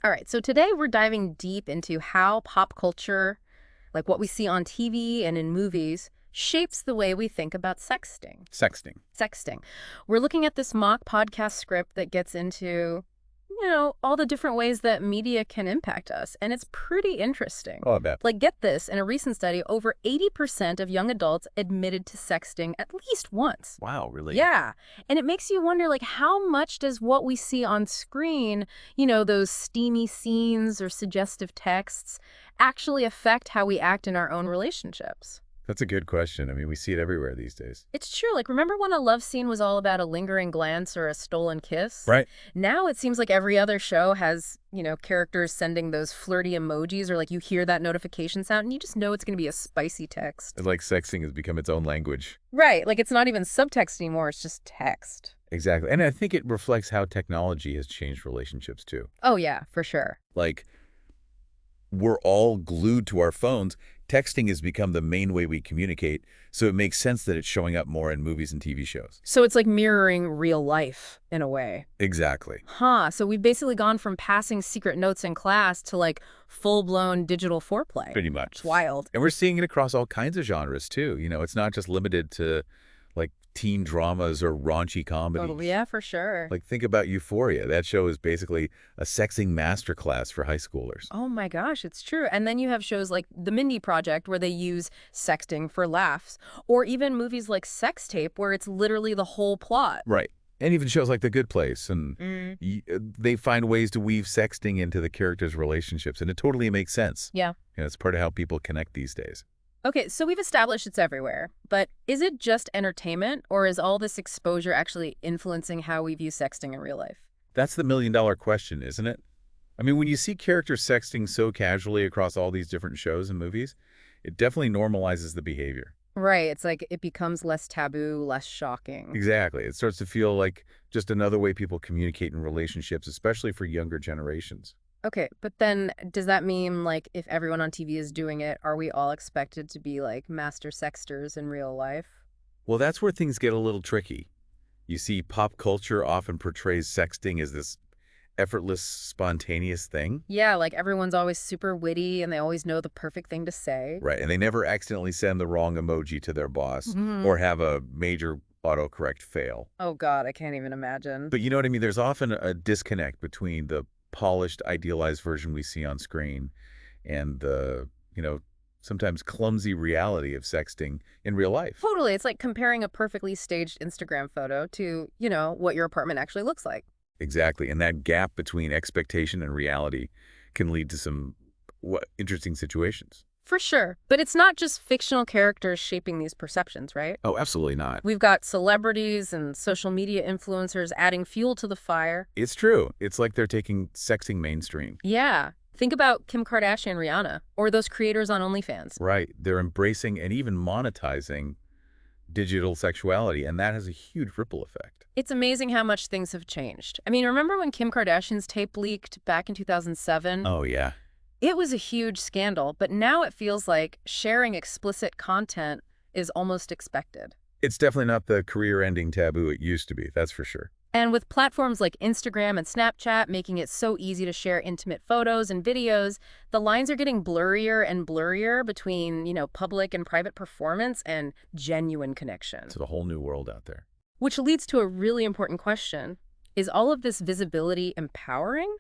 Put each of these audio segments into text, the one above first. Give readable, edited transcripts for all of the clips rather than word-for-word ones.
All right, so today we're diving deep into how pop culture, like what we see on TV and in movies, shapes the way we think about sexting. Sexting. Sexting. We're looking at this mock podcast script that gets into, all the different ways that media can impact us, and it's pretty interesting. Oh, I bet. Like, get this, in a recent study, over 80% of young adults admitted to sexting at least once. Wow, really? Yeah. And it makes you wonder, like, how much does what we see on screen, those steamy scenes or suggestive texts, actually affect how we act in our own relationships? That's a good question. I mean, we see it everywhere these days. It's true. Like, remember when a love scene was all about a lingering glance or a stolen kiss? Right. Now it seems like every other show has, characters sending those flirty emojis, or like you hear that notification sound and you just know it's going to be a spicy text. It's like sexting has become its own language. Right. Like, it's not even subtext anymore. It's just text. Exactly. And I think it reflects how technology has changed relationships, too. Oh, yeah, for sure. Like, we're all glued to our phones. Texting has become the main way we communicate, so it makes sense that it's showing up more in movies and TV shows. So it's like mirroring real life in a way. Exactly. Huh. So we've basically gone from passing secret notes in class to like full-blown digital foreplay. Pretty much. It's wild. And we're seeing it across all kinds of genres, too. It's not just limited to, like, teen dramas or raunchy comedies. Totally. Yeah, for sure. Like, think about Euphoria. That show is basically a sexing masterclass for high schoolers. Oh my gosh, it's true. And then you have shows like The Mindy Project where they use sexting for laughs, or even movies like Sex Tape where it's literally the whole plot. Right. And even shows like The Good Place. And they find ways to weave sexting into the characters' relationships. And it totally makes sense. Yeah. It's part of how people connect these days. Okay, so we've established it's everywhere, but is it just entertainment, or is all this exposure actually influencing how we view sexting in real life? That's the million-dollar question, isn't it? I mean, when you see characters sexting so casually across all these different shows and movies, it definitely normalizes the behavior. Right, it's like it becomes less taboo, less shocking. Exactly. It starts to feel like just another way people communicate in relationships, especially for younger generations. Okay, but then does that mean, like, if everyone on TV is doing it, are we all expected to be, like, master sexters in real life? Well, that's where things get a little tricky. You see, pop culture often portrays sexting as this effortless, spontaneous thing. Yeah, like, everyone's always super witty and they always know the perfect thing to say. Right, and they never accidentally send the wrong emoji to their boss Mhm. or have a major autocorrect fail. Oh, God, I can't even imagine. But you know what I mean? There's often a disconnect between the polished, idealized version we see on screen and the, sometimes clumsy reality of sexting in real life. Totally, it's like comparing a perfectly staged Instagram photo to, what your apartment actually looks like. Exactly. And that gap between expectation and reality can lead to some interesting situations. For sure. But it's not just fictional characters shaping these perceptions, right? Oh, absolutely not. We've got celebrities and social media influencers adding fuel to the fire. It's true. It's like they're taking sexting mainstream. Yeah. Think about Kim Kardashian, Rihanna, or those creators on OnlyFans. Right. They're embracing and even monetizing digital sexuality, and that has a huge ripple effect. It's amazing how much things have changed. I mean, remember when Kim Kardashian's tape leaked back in 2007? Oh, yeah. It was a huge scandal, but now it feels like sharing explicit content is almost expected. It's definitely not the career-ending taboo it used to be, that's for sure. And with platforms like Instagram and Snapchat making it so easy to share intimate photos and videos, the lines are getting blurrier and blurrier between, public and private performance and genuine connection. It's a whole new world out there. Which leads to a really important question. Is all of this visibility empowering?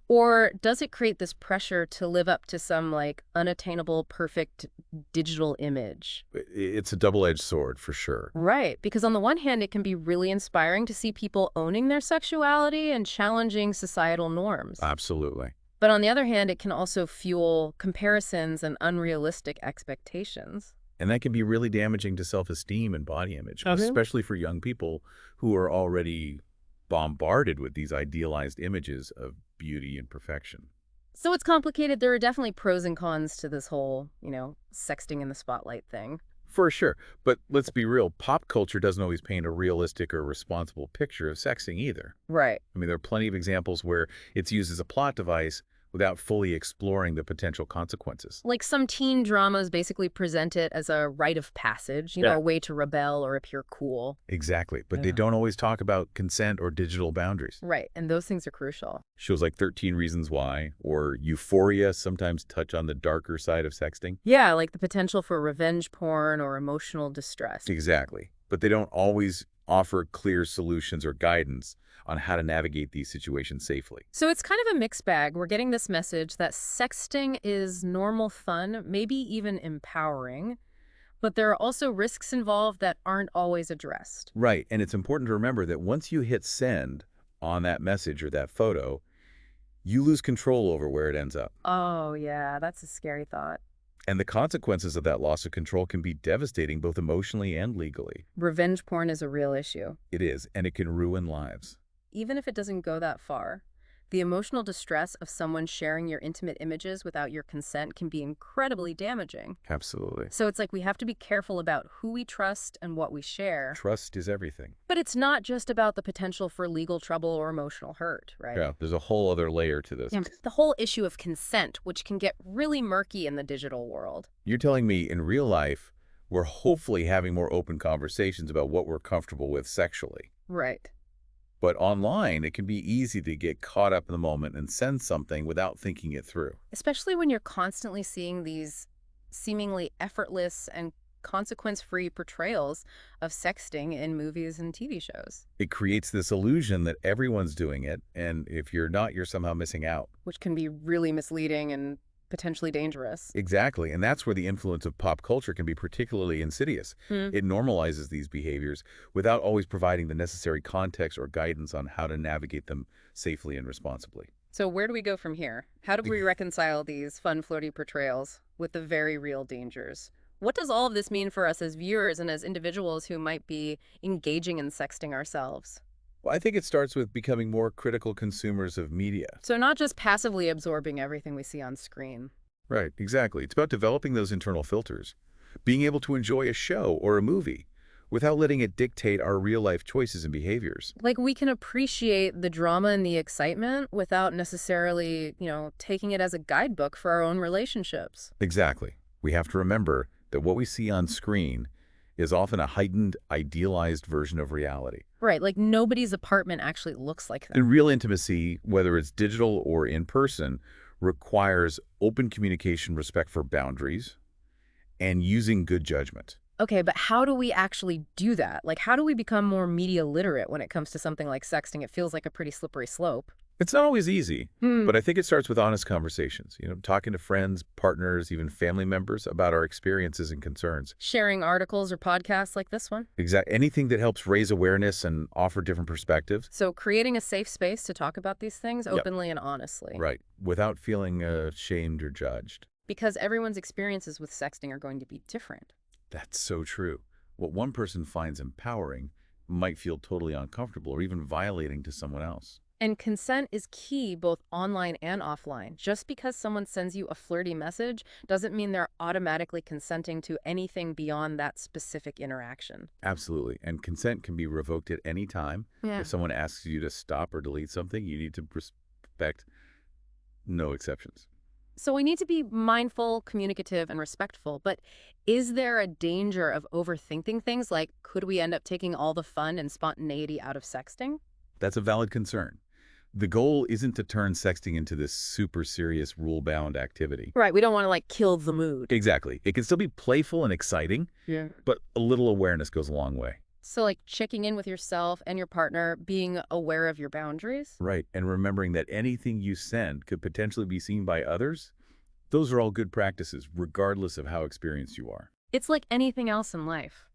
Or does it create this pressure to live up to some, like, unattainable, perfect digital image? It's a double-edged sword, for sure. Right, because on the one hand, it can be really inspiring to see people owning their sexuality and challenging societal norms. Absolutely. But on the other hand, it can also fuel comparisons and unrealistic expectations. And that can be really damaging to self-esteem and body image, especially for young people who are already bombarded with these idealized images of beauty and perfection. So it's complicated. There are definitely pros and cons to this whole, sexting in the spotlight thing. For sure. But let's be real, pop culture doesn't always paint a realistic or responsible picture of sexting either. Right. I mean, there are plenty of examples where it's used as a plot device without fully exploring the potential consequences. Like some teen dramas basically present it as a rite of passage, Yeah. a way to rebel or appear cool. Exactly. But they Yeah. don't always talk about consent or digital boundaries. Right, and those things are crucial. Shows like 13 Reasons Why or Euphoria sometimes touch on the darker side of sexting. Yeah, like the potential for revenge porn or emotional distress. Exactly. But they don't always offer clear solutions or guidance on how to navigate these situations safely. So it's kind of a mixed bag. We're getting this message that sexting is normal fun, maybe even empowering, but there are also risks involved that aren't always addressed. Right. And it's important to remember that once you hit send on that message or that photo, you lose control over where it ends up. Oh, yeah, that's a scary thought. And the consequences of that loss of control can be devastating both emotionally and legally. Revenge porn is a real issue. It is, and it can ruin lives. Even if it doesn't go that far, the emotional distress of someone sharing your intimate images without your consent can be incredibly damaging. Absolutely. So it's like we have to be careful about who we trust and what we share. Trust is everything. But it's not just about the potential for legal trouble or emotional hurt, right? Yeah, there's a whole other layer to this. Yeah. The whole issue of consent, which can get really murky in the digital world. You're telling me in real life, we're hopefully having more open conversations about what we're comfortable with sexually. Right. But online, it can be easy to get caught up in the moment and send something without thinking it through. Especially when you're constantly seeing these seemingly effortless and consequence-free portrayals of sexting in movies and TV shows, It creates this illusion that everyone's doing it, and if you're not, you're somehow missing out. which can be really misleading and potentially dangerous. Exactly, and that's where the influence of pop culture can be particularly insidious. Hmm. It normalizes these behaviors without always providing the necessary context or guidance on how to navigate them safely and responsibly. So where do we go from here? How do we reconcile these fun, floaty portrayals with the very real dangers? What does all of this mean for us as viewers and as individuals who might be engaging in sexting ourselves? Well, I think it starts with becoming more critical consumers of media. So not just passively absorbing everything we see on screen. Right, exactly. It's about developing those internal filters, being able to enjoy a show or a movie without letting it dictate our real-life choices and behaviors. Like we can appreciate the drama and the excitement without necessarily, taking it as a guidebook for our own relationships. Exactly. We have to remember that what we see on screen is often a heightened, idealized version of reality. Right, like nobody's apartment actually looks like that. And real intimacy, whether it's digital or in person, requires open communication, respect for boundaries, and using good judgment. Okay, but how do we actually do that? Like, how do we become more media literate when it comes to something like sexting? It feels like a pretty slippery slope. It's not always easy, Hmm. but I think it starts with honest conversations, talking to friends, partners, even family members about our experiences and concerns. Sharing articles or podcasts like this one. Anything that helps raise awareness and offer different perspectives. So creating a safe space to talk about these things Yep. openly and honestly. Right, without feeling shamed or judged. Because everyone's experiences with sexting are going to be different. That's so true. What one person finds empowering might feel totally uncomfortable or even violating to someone else. And consent is key both online and offline. Just because someone sends you a flirty message doesn't mean they're automatically consenting to anything beyond that specific interaction. Absolutely. And consent can be revoked at any time. Yeah. If someone asks you to stop or delete something, you need to respect, no exceptions. So we need to be mindful, communicative, and respectful. But is there a danger of overthinking things? Like, could we end up taking all the fun and spontaneity out of sexting? That's a valid concern. The goal isn't to turn sexting into this super serious rule-bound activity. Right. We don't want to, like, kill the mood. Exactly. It can still be playful and exciting, Yeah. but a little awareness goes a long way. So, like, checking in with yourself and your partner, being aware of your boundaries. Right. And remembering that anything you send could potentially be seen by others, those are all good practices, regardless of how experienced you are. It's like anything else in life.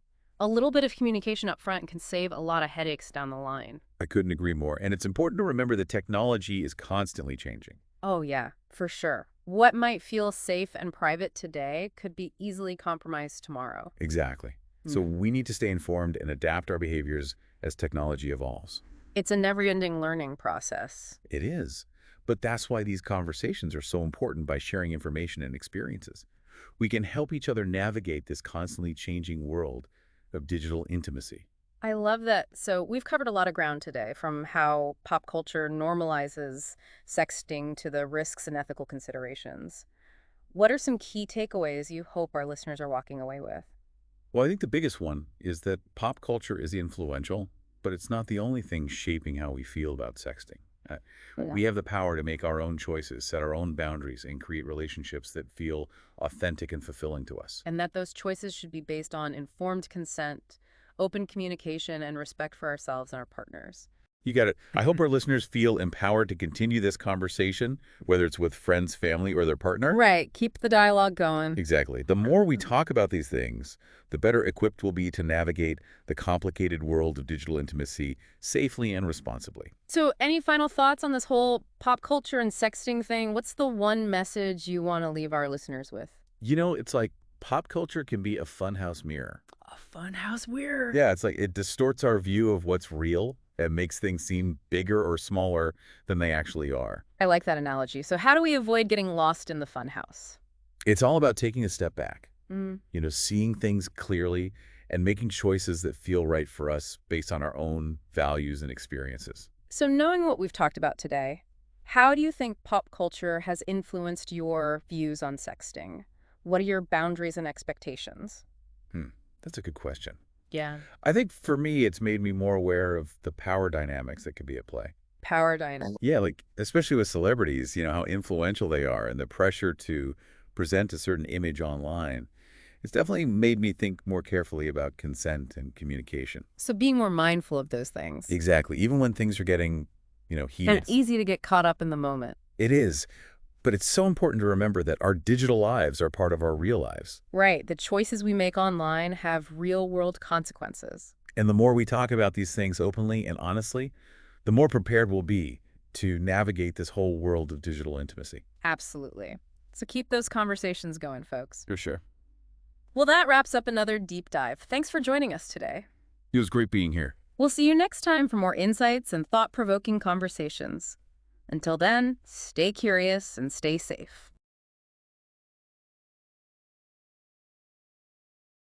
A little bit of communication up front can save a lot of headaches down the line. I couldn't agree more. And it's important to remember that technology is constantly changing. Oh, yeah, for sure. What might feel safe and private today could be easily compromised tomorrow. Exactly. So we need to stay informed and adapt our behaviors as technology evolves. It's a never-ending learning process. It is. But that's why these conversations are so important by sharing information and experiences. We can help each other navigate this constantly changing world of digital intimacy. I love that. So we've covered a lot of ground today, from how pop culture normalizes sexting to the risks and ethical considerations. What are some key takeaways you hope our listeners are walking away with? Well, I think the biggest one is that pop culture is influential, but it's not the only thing shaping how we feel about sexting. Uh, Yeah. we have the power to make our own choices, set our own boundaries, and create relationships that feel authentic and fulfilling to us. And that those choices should be based on informed consent, open communication, and respect for ourselves and our partners. You got it. I hope our listeners feel empowered to continue this conversation, whether it's with friends, family, or their partner. Right. Keep the dialogue going. Exactly. The more we talk about these things, the better equipped we'll be to navigate the complicated world of digital intimacy safely and responsibly. So, any final thoughts on this whole pop culture and sexting thing? What's the one message you want to leave our listeners with? You know, it's like pop culture can be a funhouse mirror. A funhouse mirror. Yeah, it's like it distorts our view of what's real and makes things seem bigger or smaller than they actually are. I like that analogy. So, how do we avoid getting lost in the funhouse? It's all about taking a step back, Mm. seeing things clearly and making choices that feel right for us based on our own values and experiences. So, knowing what we've talked about today, how do you think pop culture has influenced your views on sexting? What are your boundaries and expectations? Hmm, that's a good question. Yeah. I think for me, it's made me more aware of the power dynamics that could be at play. Power dynamic. Yeah, like especially with celebrities, how influential they are and the pressure to present a certain image online. It's definitely made me think more carefully about consent and communication. So, being more mindful of those things. Exactly. Even when things are getting, And heated. easy to get caught up in the moment. It is. But it's so important to remember that our digital lives are part of our real lives. Right. The choices we make online have real world consequences. And the more we talk about these things openly and honestly, the more prepared we'll be to navigate this whole world of digital intimacy. Absolutely. So keep those conversations going, folks. For sure. Well, that wraps up another deep dive. Thanks for joining us today. It was great being here. We'll see you next time for more insights and thought provoking conversations. Until then, stay curious and stay safe.